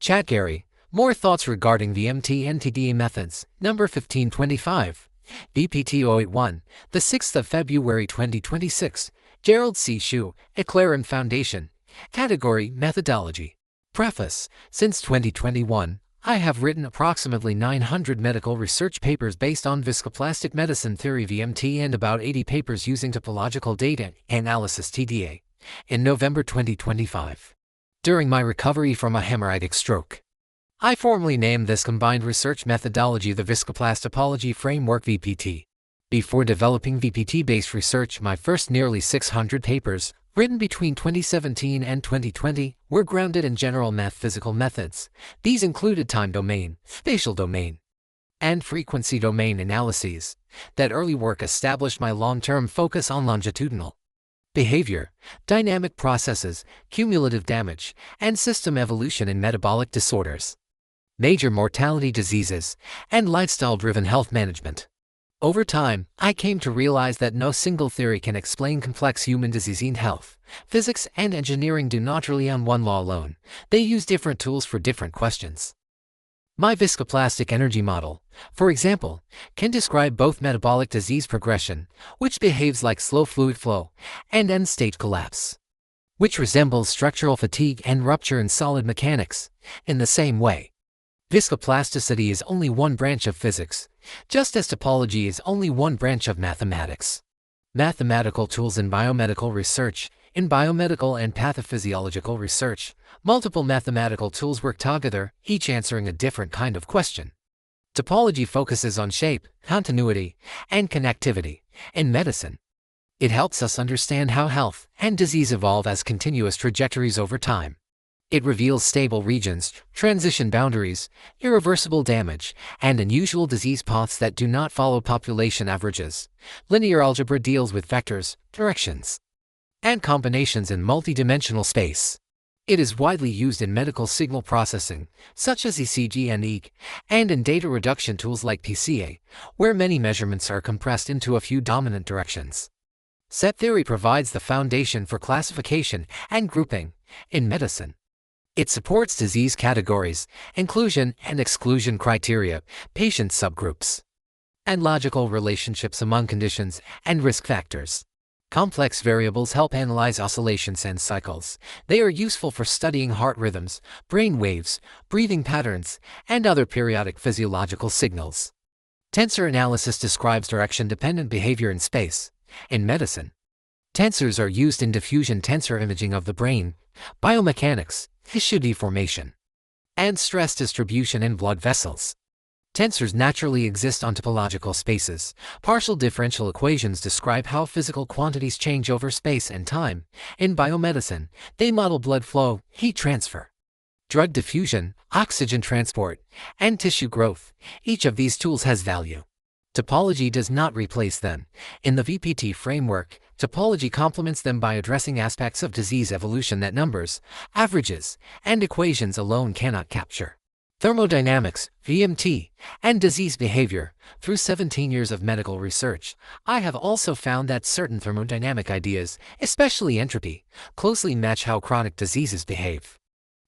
ChatGerry, more thoughts regarding VMT and TDA methods, number 1525, VPT-081, the 6th of February 2026, Gerald C. EclaireMD Foundation, category Methodology. Preface. Since 2021, I have written approximately 900 medical research papers based on Viscoplastic Medicine Theory VMT and about 80 papers using Topological Data Analysis TDA. In November 2025, during my recovery from a hemorrhagic stroke, I formally named this combined research methodology the Viscoplastopology Framework VPT. Before developing VPT-based research, my first nearly 600 papers, written between 2017 and 2020, were grounded in general math-physical methods. These included time domain, spatial domain, and frequency domain analyses. That early work established my long-term focus on longitudinal behavior, dynamic processes, cumulative damage, and system evolution in metabolic disorders, major mortality diseases, and lifestyle-driven health management. Over time, I came to realize that no single theory can explain complex human disease and health. Physics and engineering do not rely on one law alone. They use different tools for different questions. My viscoplastic energy model, for example, can describe both metabolic disease progression, which behaves like slow fluid flow, and end-stage collapse, which resembles structural fatigue and rupture in solid mechanics. In the same way, viscoplasticity is only one branch of physics, just as topology is only one branch of mathematics. Mathematical tools in biomedical research. In biomedical and pathophysiological research, multiple mathematical tools work together, each answering a different kind of question. Topology focuses on shape, continuity, and connectivity. In medicine, it helps us understand how health and disease evolve as continuous trajectories over time. It reveals stable regions, transition boundaries, irreversible damage, and unusual disease paths that do not follow population averages. Linear algebra deals with vectors, directions, and combinations in multidimensional space. It is widely used in medical signal processing, such as ECG and EEG, and in data reduction tools like PCA, where many measurements are compressed into a few dominant directions. Set theory provides the foundation for classification and grouping. In medicine, it supports disease categories, inclusion and exclusion criteria, patient subgroups, and logical relationships among conditions and risk factors. Complex variables help analyze oscillations and cycles. They are useful for studying heart rhythms, brain waves, breathing patterns, and other periodic physiological signals. Tensor analysis describes direction-dependent behavior in space. In medicine, tensors are used in diffusion tensor imaging of the brain, biomechanics, tissue deformation, and stress distribution in blood vessels. Tensors naturally exist on topological spaces. Partial differential equations describe how physical quantities change over space and time. In biomedicine, they model blood flow, heat transfer, drug diffusion, oxygen transport, and tissue growth. Each of these tools has value. Topology does not replace them. In the VPT framework, topology complements them by addressing aspects of disease evolution that numbers, averages, and equations alone cannot capture. Thermodynamics, VMT, and disease behavior. Through 17 years of medical research, I have also found that certain thermodynamic ideas, especially entropy, closely match how chronic diseases behave.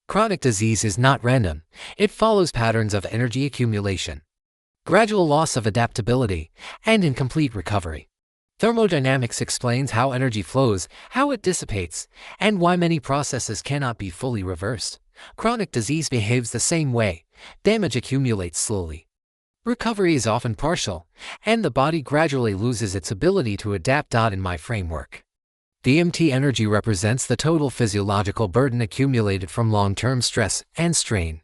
Chronic disease is not random. It follows patterns of energy accumulation, gradual loss of adaptability, and incomplete recovery. Thermodynamics explains how energy flows, how it dissipates, and why many processes cannot be fully reversed. Chronic disease behaves the same way. Damage accumulates slowly. Recovery is often partial, and the body gradually loses its ability to adapt. In my framework, VMT energy represents the total physiological burden accumulated from long-term stress and strain.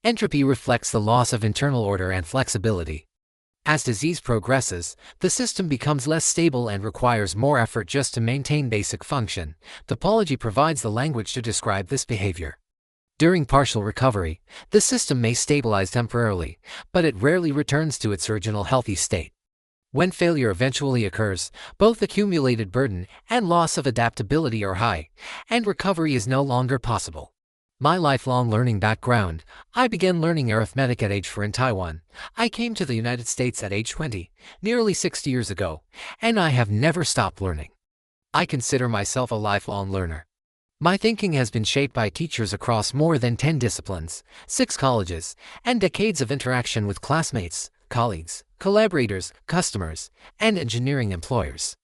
Entropy reflects the loss of internal order and flexibility. As disease progresses, the system becomes less stable and requires more effort just to maintain basic function. Topology provides the language to describe this behavior. During partial recovery, the system may stabilize temporarily, but it rarely returns to its original healthy state. When failure eventually occurs, both accumulated burden and loss of adaptability are high, and recovery is no longer possible. My lifelong learning background. I began learning arithmetic at age 4 in Taiwan. I came to the United States at age 20, nearly 60 years ago, and I have never stopped learning. I consider myself a lifelong learner. My thinking has been shaped by teachers across more than 10 disciplines, 6 colleges, and decades of interaction with classmates, colleagues, collaborators, customers, and engineering employers.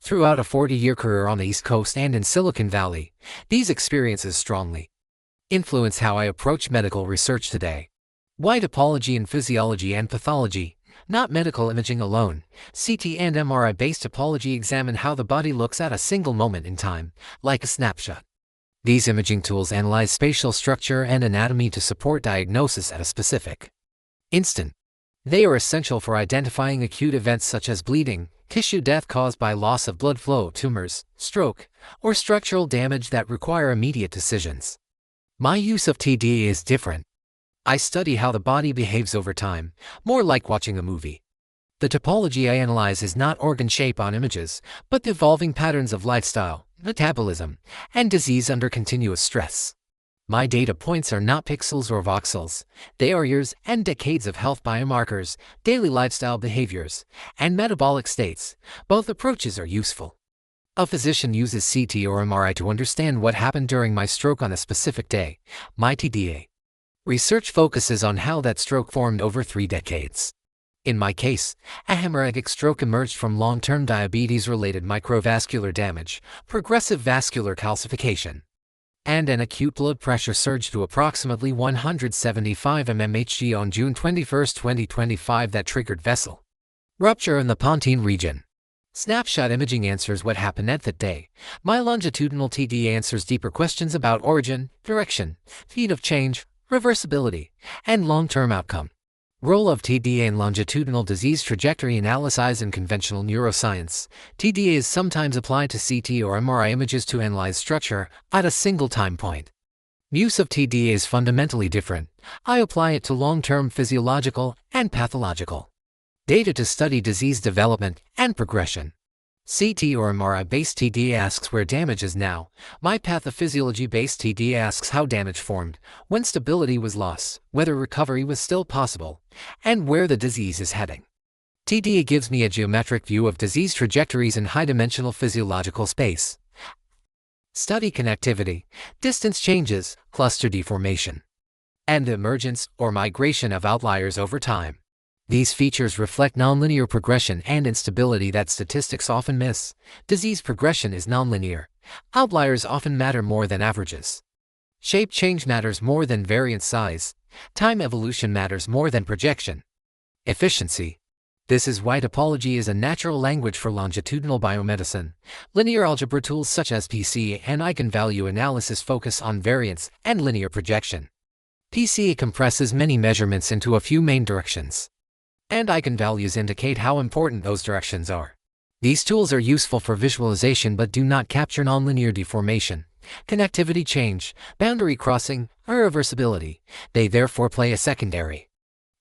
Throughout a 40-year career on the East Coast and in Silicon Valley, these experiences strongly influence how I approach medical research today. Why topology in physiology and pathology, not medical imaging alone? CT and MRI-based topology examine how the body looks at a single moment in time, like a snapshot. These imaging tools analyze spatial structure and anatomy to support diagnosis at a specific instant. They are essential for identifying acute events such as bleeding, tissue death caused by loss of blood flow, tumors, stroke, or structural damage that require immediate decisions. My use of TDA is different. I study how the body behaves over time, more like watching a movie. The topology I analyze is not organ shape on images, but the evolving patterns of lifestyle, metabolism, and disease under continuous stress. My data points are not pixels or voxels. They are years and decades of health biomarkers, daily lifestyle behaviors, and metabolic states. Both approaches are useful. A physician uses CT or MRI to understand what happened during my stroke on a specific day. My TDA research focuses on how that stroke formed over 3 decades. In my case, a hemorrhagic stroke emerged from long-term diabetes-related microvascular damage, progressive vascular calcification, and an acute blood pressure surge to approximately 175 mmHg on June 21, 2025 that triggered vessel rupture in the pontine region. Snapshot imaging answers what happened at that day. My longitudinal TDA answers deeper questions about origin, direction, speed of change, reversibility, and long-term outcome. Role of TDA in longitudinal disease trajectory analysis in conventional neuroscience. TDA is sometimes applied to CT or MRI images to analyze structure at a single time point. Use of TDA is fundamentally different. I apply it to long-term physiological and pathological data to study disease development and progression. CT or MRI-based TDA asks where damage is now. My pathophysiology-based TDA asks how damage formed, when stability was lost, whether recovery was still possible, and where the disease is heading. TDA gives me a geometric view of disease trajectories in high-dimensional physiological space. Study connectivity, distance changes, cluster deformation, and the emergence or migration of outliers over time. These features reflect nonlinear progression and instability that statistics often miss. Disease progression is nonlinear. Outliers often matter more than averages. Shape change matters more than variance size. Time evolution matters more than projection. Efficiency. This is why topology is a natural language for longitudinal biomedicine. Linear algebra tools such as PCA and eigenvalue analysis focus on variance and linear projection. PCA compresses many measurements into a few main directions, and eigenvalues indicate how important those directions are. These tools are useful for visualization but do not capture nonlinear deformation, connectivity change, boundary crossing, or reversibility. They therefore play a secondary,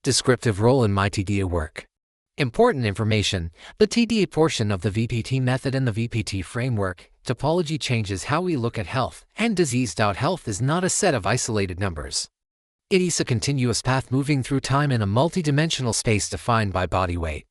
descriptive role in my TDA work. Important information: the TDA portion of the VPT method and the VPT framework. Topology changes how we look at health and disease. Health is not a set of isolated numbers. It is a continuous path moving through time in a multidimensional space defined by body weight,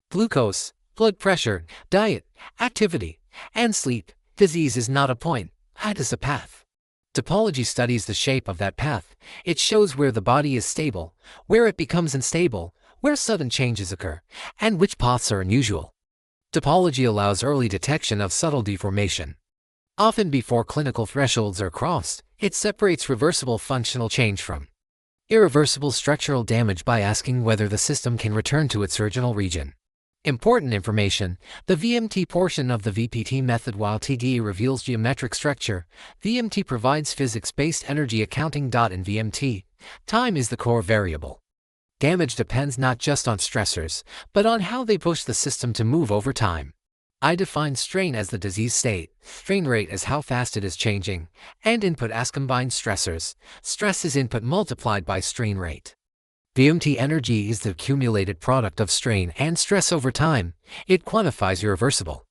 glucose, blood pressure, diet, activity, and sleep. Disease is not a point, it is a path. Topology studies the shape of that path. It shows where the body is stable, where it becomes unstable, where sudden changes occur, and which paths are unusual. Topology allows early detection of subtle deformation. Often before clinical thresholds are crossed, it separates reversible functional change from irreversible structural damage by asking whether the system can return to its original region. Important information: the VMT portion of the VPT method. While TDA reveals geometric structure, VMT provides physics-based energy accounting. In VMT, time is the core variable. Damage depends not just on stressors, but on how they push the system to move over time. I define strain as the disease state, strain rate as how fast it is changing, and input as combined stressors. Stress is input multiplied by strain rate. VMT energy is the accumulated product of strain and stress over time. It quantifies irreversible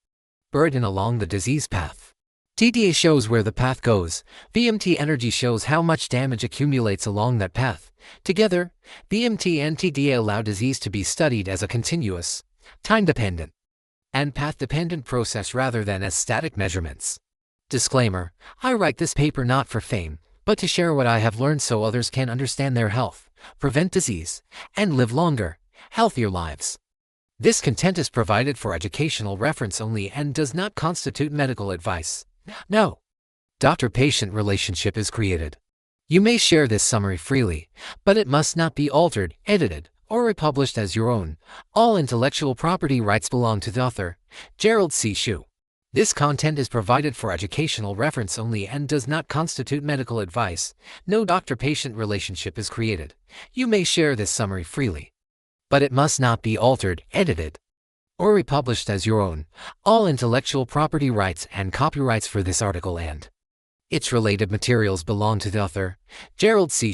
burden along the disease path. TDA shows where the path goes. VMT energy shows how much damage accumulates along that path. Together, VMT and TDA allow disease to be studied as a continuous, time-dependent, and path-dependent process rather than as static measurements. Disclaimer: I write this paper not for fame, but to share what I have learned so others can understand their health, prevent disease, and live longer, healthier lives. This content is provided for educational reference only and does not constitute medical advice. No. Doctor-patient relationship is created. You may share this summary freely, but it must not be altered, edited, or republished as your own. All intellectual property rights belong to the author, Gerald C. This content is provided for educational reference only and does not constitute medical advice. No doctor-patient relationship is created. You may share this summary freely, but it must not be altered, edited, or republished as your own. All intellectual property rights and copyrights for this article and its related materials belong to the author, Gerald C.